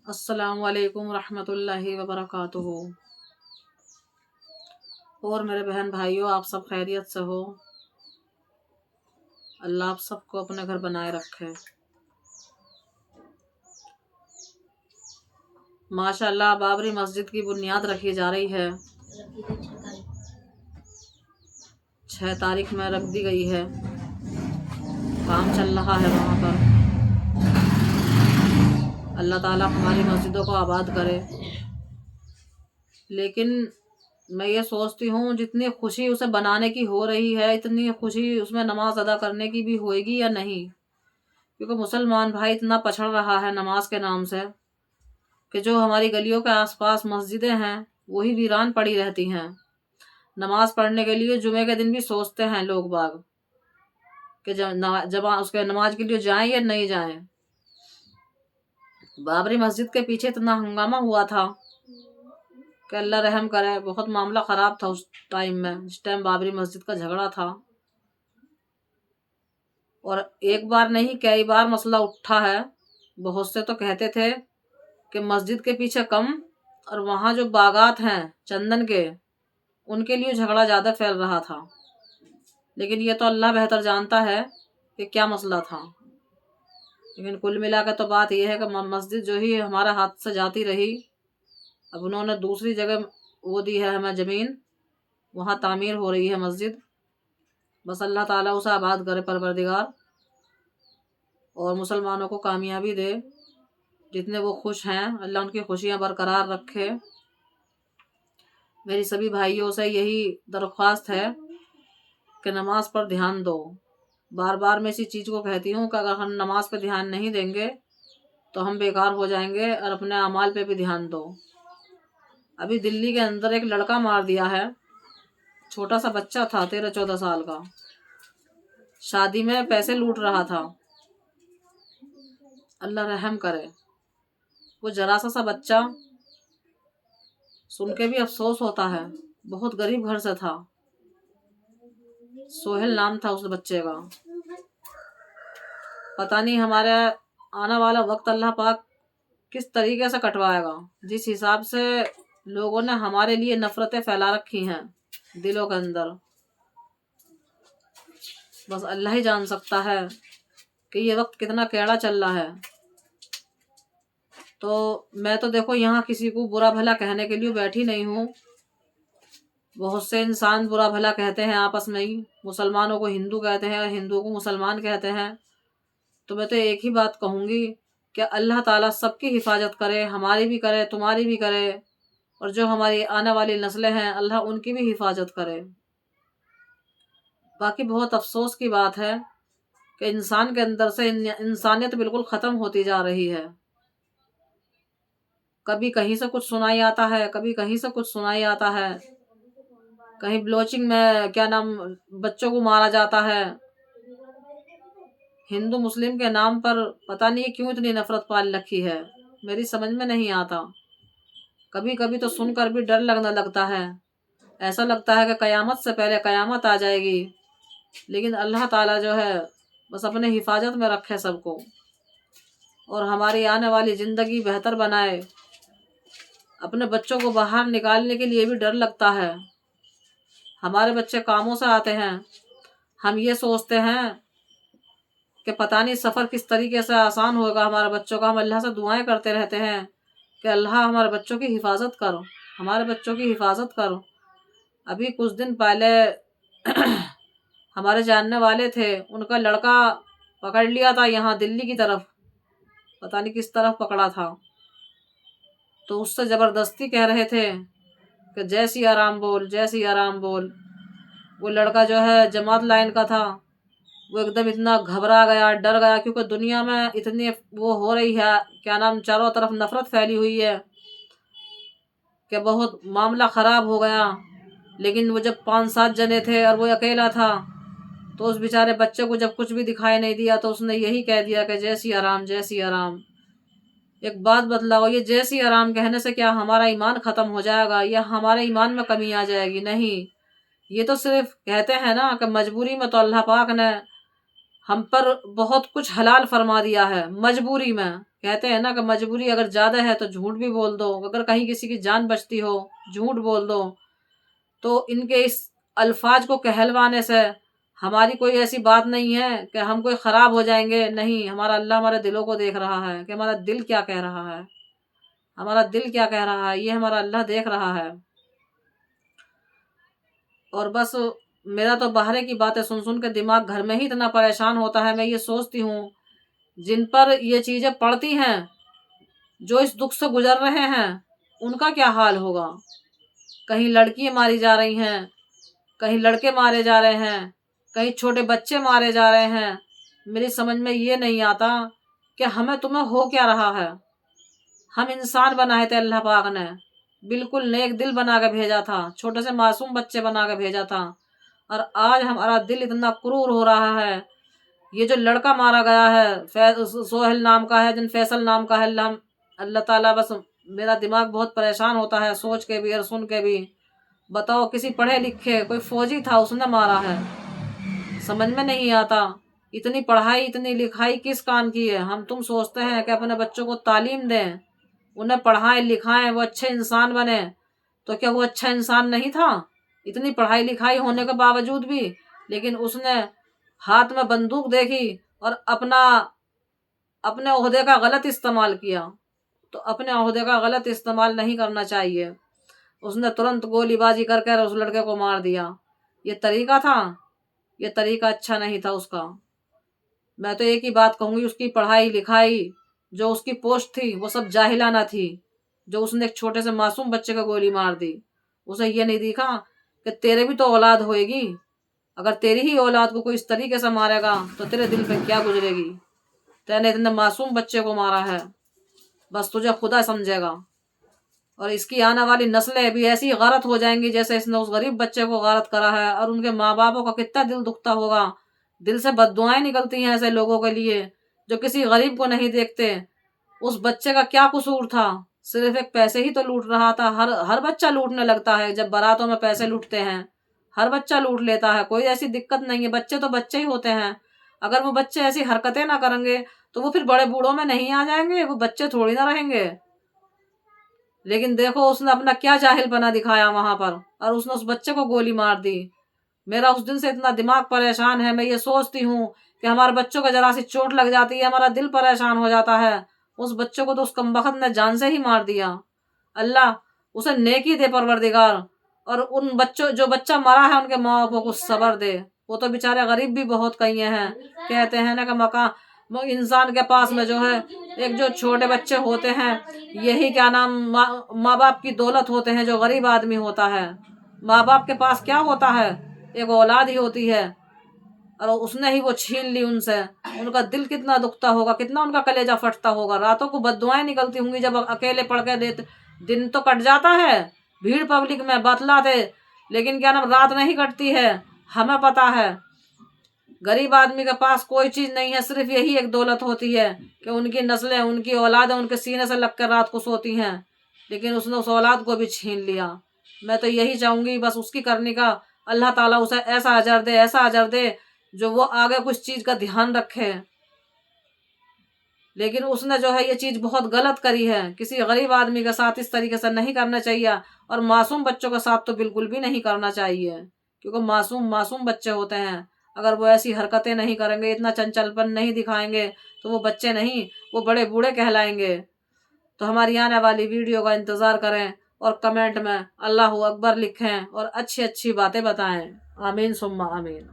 السلام علیکم ورحمۃ اللہ وبرکاتہ۔ اور میرے بہن بھائیوں، آپ سب خیریت سے ہو؟ اللہ آپ سب کو اپنے گھر بنائے رکھے۔ ماشاء اللہ بابری مسجد کی بنیاد رکھی جا رہی ہے، 6 تاریخ میں رکھ دی گئی ہے، کام چل رہا ہے وہاں پر۔ اللہ تعالیٰ ہماری مسجدوں کو آباد کرے۔ لیکن میں یہ سوچتی ہوں جتنی خوشی اسے بنانے کی ہو رہی ہے، اتنی خوشی اس میں نماز ادا کرنے کی بھی ہوئے گی یا نہیں؟ کیونکہ مسلمان بھائی اتنا پچھڑ رہا ہے نماز کے نام سے کہ جو ہماری گلیوں کے آس پاس مسجدیں ہیں وہی ویران پڑی رہتی ہیں۔ نماز پڑھنے کے لیے جمعے کے دن بھی سوچتے ہیں لوگ باغ کہ جب اس کے نماز کے لیے جائیں یا نہیں جائیں۔ بابری مسجد کے پیچھے اتنا ہنگامہ ہوا تھا کہ اللہ رحم کرے، بہت معاملہ خراب تھا اس ٹائم میں، جس ٹائم بابری مسجد کا جھگڑا تھا۔ اور ایک بار نہیں کئی بار مسئلہ اٹھا ہے۔ بہت سے تو کہتے تھے کہ مسجد کے پیچھے کم اور وہاں جو باغات ہیں چندن کے، ان کے لیے جھگڑا زیادہ پھیل رہا تھا۔ لیکن یہ تو اللہ بہتر جانتا ہے کہ کیا مسئلہ تھا۔ لیکن کل ملا کے تو بات یہ ہے کہ مسجد جو ہی ہمارا ہاتھ سے جاتی رہی، اب انہوں نے دوسری جگہ وہ دی ہے ہمیں زمین، وہاں تعمیر ہو رہی ہے مسجد۔ بس اللہ تعالیٰ اسے آباد کرے پروردگار، اور مسلمانوں کو کامیابی دے۔ جتنے وہ خوش ہیں اللہ ان کی خوشیاں برقرار رکھے۔ میری سبھی بھائیوں سے یہی درخواست ہے کہ نماز پر دھیان دو۔ بار بار میں اسی چیز کو کہتی ہوں کہ اگر ہم نماز پہ دھیان نہیں دیں گے تو ہم بیکار ہو جائیں گے، اور اپنے اعمال پہ بھی دھیان دو۔ ابھی دلی کے اندر ایک لڑکا مار دیا ہے، چھوٹا سا بچہ تھا 13-14 سال کا، شادی میں پیسے لوٹ رہا تھا۔ اللہ رحم کرے، وہ ذرا سا بچہ، سن کے بھی افسوس ہوتا ہے۔ بہت غریب گھر سے تھا، سہیل نام تھا اس بچے کا۔ پتہ نہیں ہمارے آنے والا وقت اللہ پاک کس طریقے سے کٹوائے گا۔ جس حساب سے لوگوں نے ہمارے لیے نفرتیں پھیلا رکھی ہیں دلوں کے اندر، بس اللہ ہی جان سکتا ہے کہ یہ وقت کتنا کیڑا چل رہا ہے۔ تو میں تو دیکھو یہاں کسی کو برا بھلا کہنے کے لیے بیٹھی نہیں ہوں۔ بہت سے انسان برا بھلا کہتے ہیں آپس میں ہی، مسلمانوں کو ہندو کہتے ہیں اور ہندوؤں کو مسلمان کہتے ہیں۔ تو میں تو ایک ہی بات کہوں گی کہ اللہ تعالیٰ سب کی حفاظت کرے، ہماری بھی کرے، تمہاری بھی کرے، اور جو ہماری آنے والی نسلیں ہیں اللہ ان کی بھی حفاظت کرے۔ باقی بہت افسوس کی بات ہے کہ انسان کے اندر سے انسانیت بالکل ختم ہوتی جا رہی ہے۔ کبھی کہیں سے کچھ سنائی آتا ہے، کبھی کہیں سے کچھ سنائی آتا ہے، کہیں بلوچنگ میں بچوں کو مارا جاتا ہے۔ ہندو مسلم کے نام پر پتہ نہیں کیوں اتنی نفرت پال رکھی ہے، میری سمجھ میں نہیں آتا۔ کبھی کبھی تو سن کر بھی ڈر لگنے لگتا ہے، ایسا لگتا ہے کہ قیامت سے پہلے قیامت آ جائے گی۔ لیکن اللہ تعالیٰ جو ہے بس اپنے حفاظت میں رکھے سب کو، اور ہماری آنے والی زندگی بہتر بنائے۔ اپنے بچوں کو باہر نکالنے کے لیے بھی ڈر لگتا ہے۔ ہمارے بچے کاموں سے آتے ہیں، ہم یہ سوچتے ہیں کہ پتہ نہیں سفر کس طریقے سے آسان ہوگا ہمارے بچوں کا۔ ہم اللہ سے دعائیں کرتے رہتے ہیں کہ اللہ ہمارے بچوں کی حفاظت کرو، ہمارے بچوں کی حفاظت کرو۔ ابھی کچھ دن پہلے ہمارے جاننے والے تھے، ان کا لڑکا پکڑ لیا تھا یہاں دلی کی طرف، پتہ نہیں کس طرف پکڑا تھا، تو اس سے زبردستی کہہ رہے تھے کہ جے سیا رام بول، جے سیا رام بول۔ وہ لڑکا جو ہے جماعت لائن کا تھا، وہ ایک دم اتنا گھبرا گیا، ڈر گیا، کیونکہ دنیا میں اتنی وہ ہو رہی ہے، چاروں طرف نفرت پھیلی ہوئی ہے کہ بہت معاملہ خراب ہو گیا۔ لیکن وہ جب 5-7 جنے تھے اور وہ اکیلا تھا، تو اس بیچارے بچے کو جب کچھ بھی دکھائی نہیں دیا تو اس نے یہی کہہ دیا کہ جے سیا رام، جے سیا رام۔ ایک بات بتلاؤ، یہ جے سیا رام کہنے سے کیا ہمارا ایمان ختم ہو جائے گا یا ہمارے ایمان میں کمی آ جائے گی؟ نہیں، یہ تو صرف کہتے ہیں نا کہ مجبوری میں تو اللہ پاک نے ہم پر بہت کچھ حلال فرما دیا ہے، مجبوری میں۔ کہتے ہیں نا کہ مجبوری اگر زیادہ ہے تو جھوٹ بھی بول دو، اگر کہیں کسی کی جان بچتی ہو جھوٹ بول دو۔ تو ان کے اس الفاظ کو کہلوانے سے ہماری کوئی ایسی بات نہیں ہے کہ ہم کوئی خراب ہو جائیں گے، نہیں، ہمارا اللہ ہمارے دلوں کو دیکھ رہا ہے کہ ہمارا دل کیا کہہ رہا ہے، ہمارا دل کیا کہہ رہا ہے، یہ ہمارا اللہ دیکھ رہا ہے۔ اور بس میرا تو باہرے کی باتیں سن سن کے دماغ گھر میں ہی اتنا پریشان ہوتا ہے، میں یہ سوچتی ہوں جن پر یہ چیزیں پڑتی ہیں، جو اس دکھ سے گزر رہے ہیں، ان کا کیا حال ہوگا۔ کہیں لڑکیاں ماری جا رہی ہیں، کہیں لڑکے مارے جا رہے ہیں، کہیں چھوٹے بچے مارے جا رہے ہیں۔ میری سمجھ میں یہ نہیں آتا کہ ہمیں تمہیں ہو کیا رہا ہے۔ ہم انسان بنائے تھے اللہ پاک نے، بالکل نیک دل بنا کے بھیجا تھا، چھوٹے سے معصوم بچے بنا کے بھیجا تھا، اور آج ہمارا دل اتنا کرور ہو رہا ہے۔ یہ جو لڑکا مارا گیا ہے سہیل نام کا ہے، فیصل نام کا ہے، اللہ تعالیٰ، بس میرا دماغ بہت پریشان ہوتا ہے سوچ کے بھی اور سن کے بھی۔ بتاؤ، کسی پڑھے لکھے کوئی فوجی تھا، اس نے مارا ہے، سمجھ میں نہیں آتا۔ اتنی پڑھائی اتنی لکھائی کس کام کی ہے؟ ہم تم سوچتے ہیں کہ اپنے بچوں کو تعلیم دیں، انہیں پڑھائیں لکھائیں، وہ اچھے انسان بنے، تو کیا وہ اچھا انسان نہیں تھا؟ اتنی پڑھائی لکھائی ہونے کے باوجود بھی، لیکن اس نے ہاتھ میں بندوق دیکھی اور اپنے عہدے کا غلط استعمال کیا۔ تو اپنے عہدے کا غلط استعمال نہیں کرنا چاہیے۔ اس نے ترنت گولی بازی کر کے اس لڑکے کو مار دیا۔ یہ طریقہ تھا؟ یہ طریقہ اچھا نہیں تھا اس کا۔ میں تو ایک ہی بات کہوں گی، اس کی پڑھائی لکھائی، جو اس کی پوسٹ تھی، وہ سب جاہلانہ تھی، جو اس نے ایک چھوٹے سے معصوم بچے کو گولی مار دی۔ اسے یہ نہیں دیکھا کہ تیرے بھی تو اولاد ہوئے گی، اگر تیری ہی اولاد کو کوئی اس طریقے سے مارے گا تو تیرے دل پہ کیا گزرے گی۔ تے نے اتنے معصوم بچے کو مارا ہے، بس تجھے خدا سمجھے گا، اور اس کی آنے والی نسلیں بھی ایسی غارت ہو جائیں گی جیسے اس نے اس غریب بچے کو غارت کرا ہے۔ اور ان کے ماں باپوں کا کتنا دل دکھتا ہوگا، دل سے بد دعائیں نکلتی ہیں ایسے لوگوں کے لیے جو کسی غریب کو نہیں دیکھتے۔ اس بچے کا کیا قصور تھا؟ صرف ایک پیسے ہی تو لوٹ رہا تھا۔ ہر بچہ لوٹنے لگتا ہے جب باراتوں میں پیسے لوٹتے ہیں، ہر بچہ لوٹ لیتا ہے، کوئی ایسی دقت نہیں ہے، بچے تو بچے ہی ہوتے ہیں۔ اگر وہ بچے ایسی حرکتیں نہ کریں گے تو وہ پھر بڑے بوڑھوں میں نہیں آ جائیں گے، وہ بچے تھوڑی نہ رہیں گے۔ لیکن دیکھو اس نے اپنا کیا جاہل پنا دکھایا وہاں پر، اور اس نے اس بچے کو گولی مار دی۔ میرا اس دن سے اتنا دماغ پریشان ہے، میں یہ سوچتی ہوں کہ ہمارے بچوں کو ذرا سی چوٹ لگ جاتی ہے ہمارا دل پریشان ہو جاتا ہے۔ اس بچے کو تو اس کمبخت نے جان سے ہی مار دیا۔ اللہ اسے نیکی دے پروردگار، اور ان بچوں جو بچہ مرا ہے ان کے ماں باپوں کو صبر دے۔ وہ تو بیچارے غریب بھی بہت کئی ہیں، کہتے ہیں نا کہ مکان انسان کے پاس میں جو ہے ایک جو چھوٹے بچے ہوتے ہیں، یہی کیا نام ماں باپ کی دولت ہوتے ہیں جو غریب آدمی ہوتا ہے۔ ماں باپ کے پاس کیا ہوتا ہے؟ ایک اولاد ہی ہوتی ہے، اور اس نے ہی وہ چھین لی ان سے۔ ان کا دل کتنا دکھتا ہوگا، کتنا ان کا کلیجہ پھٹتا ہوگا، راتوں کو بد دعائیں نکلتی ہوں گی جب اکیلے پڑھ کے دیتے۔ دن تو کٹ جاتا ہے بھیڑ پبلک میں بتلاتے، لیکن کیا نام رات نہیں کٹتی ہے۔ ہمیں پتا ہے غریب آدمی کے پاس کوئی چیز نہیں ہے، صرف یہی ایک دولت ہوتی ہے کہ ان کی نسلیں، ان کی اولادیں ان کے سینے سے لگ کر رات کو سوتی ہیں، لیکن اس نے اس اولاد کو بھی چھین لیا۔ میں تو یہی چاہوں گی بس اس کی کرنی کا اللہ تعالیٰ اسے ایسا اجر دے، ایسا اجر دے جو وہ آگے کچھ چیز کا دھیان رکھے۔ لیکن اس نے جو ہے یہ چیز بہت غلط کری ہے، کسی غریب آدمی کے ساتھ اس طریقے سے نہیں کرنا چاہیے، اور معصوم بچوں کے ساتھ تو بالکل بھی نہیں کرنا چاہیے، کیونکہ معصوم بچے ہوتے ہیں۔ اگر وہ ایسی حرکتیں نہیں کریں گے، اتنا چنچل پن نہیں دکھائیں گے تو وہ بچے نہیں، وہ بڑے بوڑھے کہلائیں گے۔ تو ہماری آنے والی ویڈیو کا انتظار کریں، اور کمنٹ میں اللہ اکبر لکھیں اور اچھی اچھی باتیں بتائیں۔ آمین ثم آمین۔